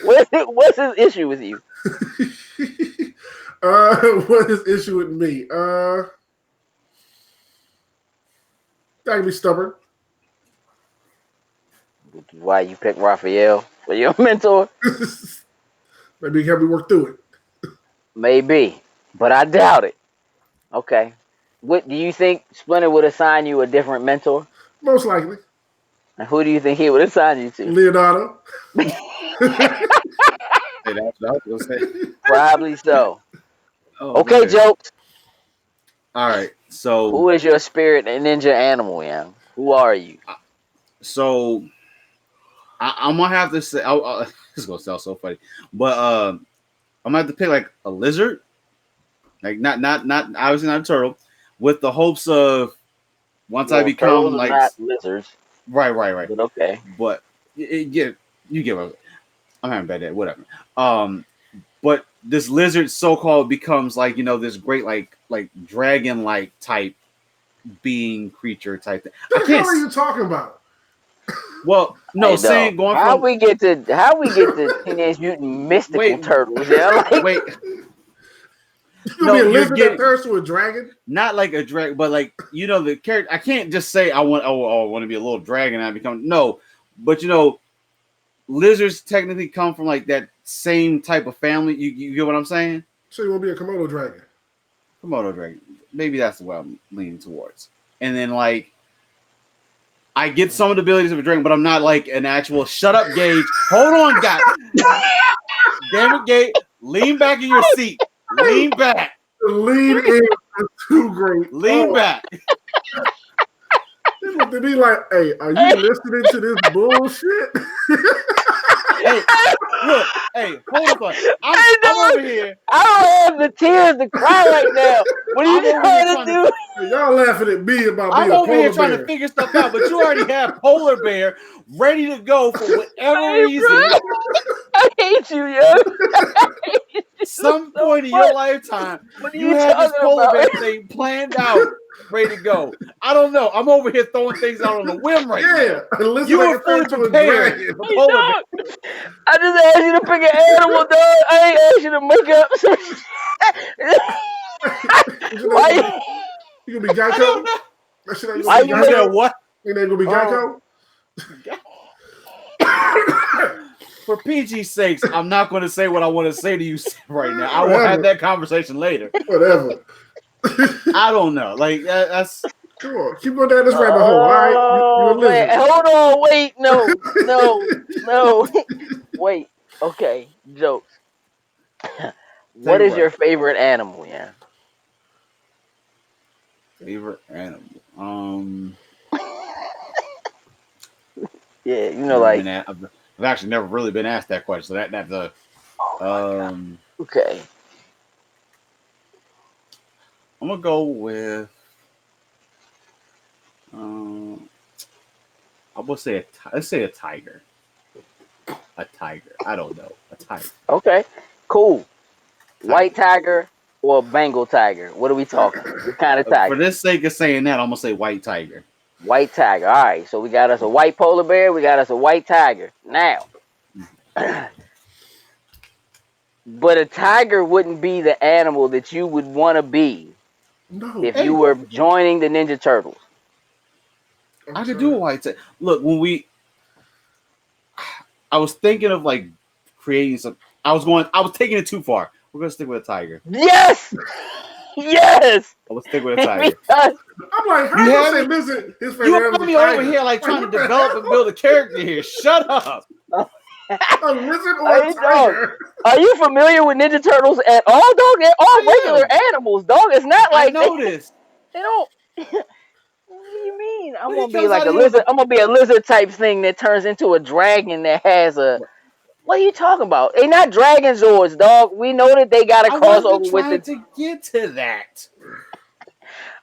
what's his issue with you? What is issue with me? I can be stubborn. Why you pick Raphael for your mentor? Maybe help me work through it. Maybe, but I doubt it. Okay. What do you think Splinter would assign you a different mentor? Most likely. And who do you think he would assign you to? Leonardo. Hey, that's what I was gonna say. Probably so. Oh, Okay, man. Jokes. All right. So Who is your spirit and ninja animal, Young? Who are you? So I'm gonna have to say, this is gonna sound so funny, but I'm gonna have to pick like a lizard, like not obviously not a turtle, with the hopes of once I become turtles are like not lizards. right, But okay. but yeah, you get what I'm having a bad day, whatever. But this lizard so-called becomes like this great like dragon-like type being creature type thing. What the hell are you talking about? Well, no, Hey, saying dog, going how from we get to Teenage Mutant Mystical Wait. Turtles? Yeah, like, wait, You gonna be a you're lizard getting that turns to a dragon? not like a dragon, but like the character. I can't just say I want I want to be a little dragon and I become no, but lizards technically come from like that same type of family. You get what I'm saying? So you want to be a Komodo dragon? Komodo dragon. Maybe that's what I'm leaning towards. And then like I get some of the abilities of a dragon, but I'm not like an actual. Shut up, Gage. Hold on, God. Damn it, Gage. Lean back in your seat. Lean back. The lead is too great. Lean back. To be like, hey, are you listening to this bullshit? Hey, look. Hey, hold on. I'm over here. I don't have the tears to cry right now. What are you trying to do? Y'all laughing at me about being I'm a over polar here trying bear. to figure stuff out, but you already have polar bear ready to go for whatever reason. Bro, I hate you, yo. Some point in your lifetime, What are you you had this talking polar about? bear thing planned out, ready to go. I don't know. I'm over here throwing things out on a whim right now. Listen, You like were fully to a prepared dragon. for polar bear. I just asked you to pick an animal, dog. I ain't asked you to make up some shit. Why You gonna be I Geico? don't know. That shit ain't Why gonna be you You Geico? said what? Ain't that gonna be Geico? For PG's sakes, I'm not going to say what I want to say to you right now. I will have that conversation later. Whatever. I don't know. Like that's. Come on, keep going down this rabbit hole. All right, you a lizard. man. Hold on, wait, no. Wait. Okay, jokes. What is your favorite animal, yeah? Favorite animal? Yeah, like I've actually never really been asked that question. So that's a. Okay. I'm gonna go with. I will say let's say a tiger. A tiger. I don't know. A tiger. Okay. Cool. White tiger or Bengal tiger? What are we talking? What kind of tiger? For this sake of saying that, I'm gonna say white tiger. White tiger. All right. So we got us a white polar bear. We got us a white tiger. Now, but a tiger wouldn't be the animal that you would want to be if you were joining the Ninja Turtles. I could do a white tiger. Look, I was thinking of like creating some. I was taking it too far. We're gonna stick with a tiger. Yes. Yes. I was stick with a tiger. I'm like, how you say lizard? His favorite You animal have me tiger. over here like trying to develop and build a character here. Shut up. A lizard or a tiger? Are you familiar with Ninja Turtles at all, dog? They're all regular animals, dog. It's not like I know this. They don't. What do you mean? I'm gonna be like a lizard. I'm gonna be a lizard type thing that turns into a dragon that has a. What are you talking about? They not dragon zords, dog. We know that they got a crossover with the. To get to that.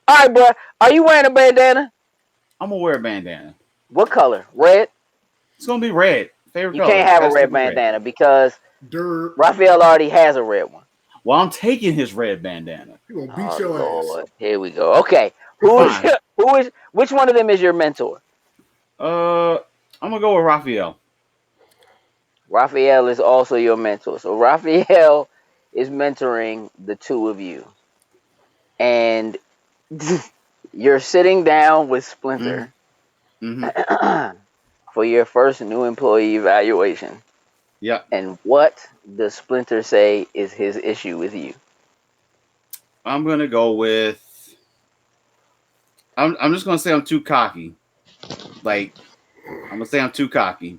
All right, bro. Are you wearing a bandana? I'm gonna wear a bandana. What color? Red. It's gonna be red. Favorite you color. Can't have a red bandana because Dirt. Raphael already has a red one. Well, I'm taking his red bandana. He gonna beat Oh your Lord, ass. here we go. Okay, Fine. which one of them is your mentor? I'm gonna go with Raphael. Raphael is also your mentor. So Raphael is mentoring the two of you, and you're sitting down with Splinter Mm-hmm. for your first new employee evaluation. Yep. And what does Splinter say is his issue with you? I'm gonna go with. I'm just gonna say I'm too cocky. Like, I'm gonna say I'm too cocky.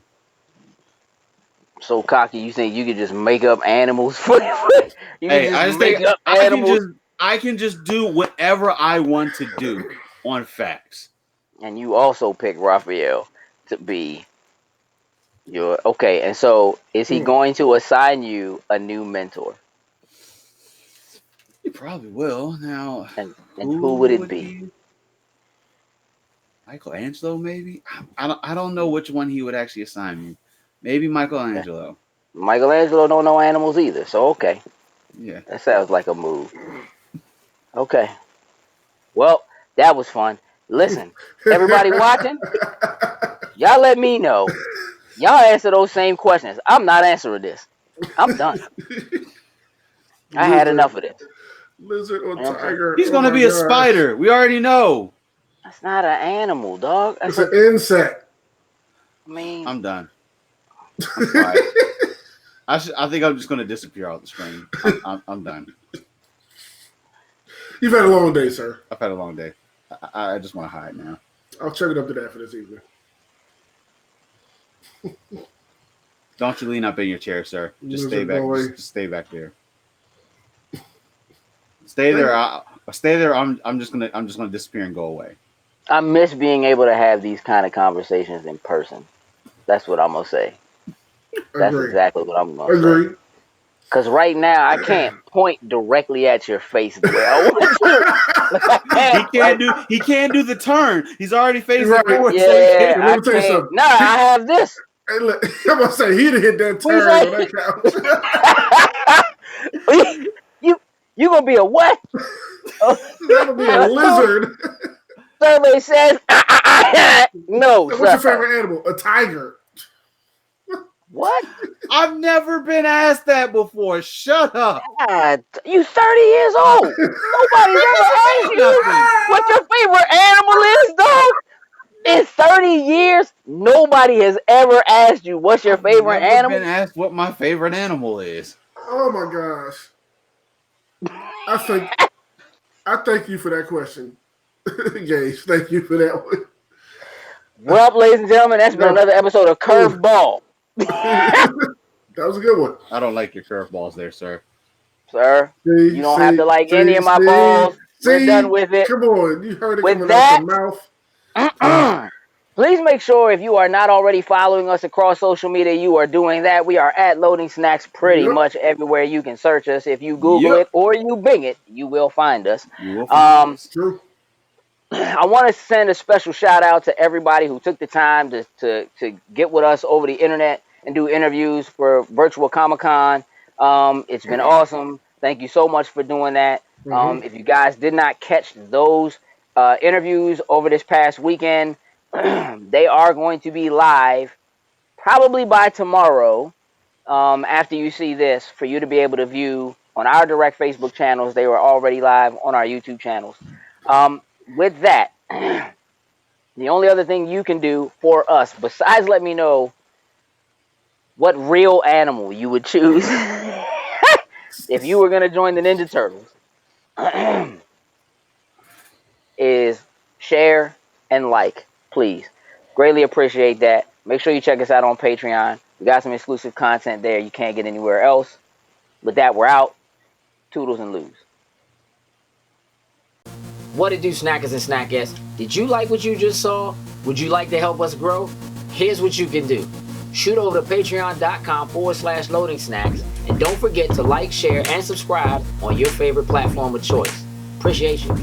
So cocky, you think you could just make up animals for you can Hey, I just just think make up animals, I can just do whatever I want to do on facts. and you also pick Raphael to be your okay. And so, is he going to assign you a new mentor? You probably will. Now, And who would who it would be? he? Michelangelo, maybe. I don't know which one he would actually assign me. Maybe Okay. Michelangelo. Michelangelo don't know animals either, so okay, Yeah. that sounds like a move. Okay, well, that was fun. Listen, everybody watching, y'all let me know. Y'all answer those same questions. I'm not answering this. I'm done. I had Lizard. enough of this. Lizard or You know what I'm saying? tiger. He's Oh gonna my be a gosh. spider. We already know. That's not an animal, dog. It's an insect. I mean, I'm done. I'm sorry. I think I'm just gonna disappear off the screen. I'm done. You've had a long day, sir. I've had a long day. I just want to hide now. I'll check it up to that for this evening. Don't you lean up in your chair, sir. Just stay Lizard back. boy. Just stay back there. Stay there. Stay there. I'm just gonna disappear and go away. I miss being able to have these kind of conversations in person. That's what I'm gonna say. That's Agree. exactly what I'm gonna say. Agree. Because right now I can't point directly at your face the way I want to. He can't do the turn. He's already facing Right. forward. Yeah, So he Let I me tell you can't. something. No, I have this. Hey, look, I'm gonna say he'd have hit that What you turn on that couch. you gonna be a what? That'll be a lizard. Survey says no, What's your sir. favorite animal? A tiger. What? I've never been asked that before. Shut up. God, you 30 years old. Nobody's ever asked you what your favorite animal is, dog. In 30 years, nobody has ever asked you what's your favorite I've never animal. been asked what my favorite animal is. Oh my gosh. I thank you for that question. Gage, thank you for that one. Well, ladies and gentlemen, that's been another episode of Curveball. That was a good one. I don't like your curveballs there, sir. Sir, you don't have to like any of my balls. We're done with it. Come on, you heard it With coming that, out the mouth. please make sure if you are not already following us across social media, you are doing that. We are at Loading Snacks pretty much everywhere you can search us. If you Google it or you Bing it, you will find us. You will find us. True. I want to send a special shout out to everybody who took the time to get with us over the internet and do interviews for virtual Comic-Con. It's been awesome. Thank you so much for doing that. If you guys did not catch those interviews over this past weekend, they are going to be live probably by tomorrow after you see this for you to be able to view on our direct Facebook channels. They were already live on our YouTube channels. With that, the only other thing you can do for us, besides let me know what real animal you would choose if you were going to join the Ninja Turtles, is share and like, please. Greatly appreciate that. Make sure you check us out on Patreon. We got some exclusive content there you can't get anywhere else. With that, we're out. Toodles and loos. What it do, snackers and snackettes? Did you like what you just saw? Would you like to help us grow? Here's what you can do. Shoot over to patreon.com/loading snacks and don't forget to like, share, and subscribe on your favorite platform of choice. Appreciate you.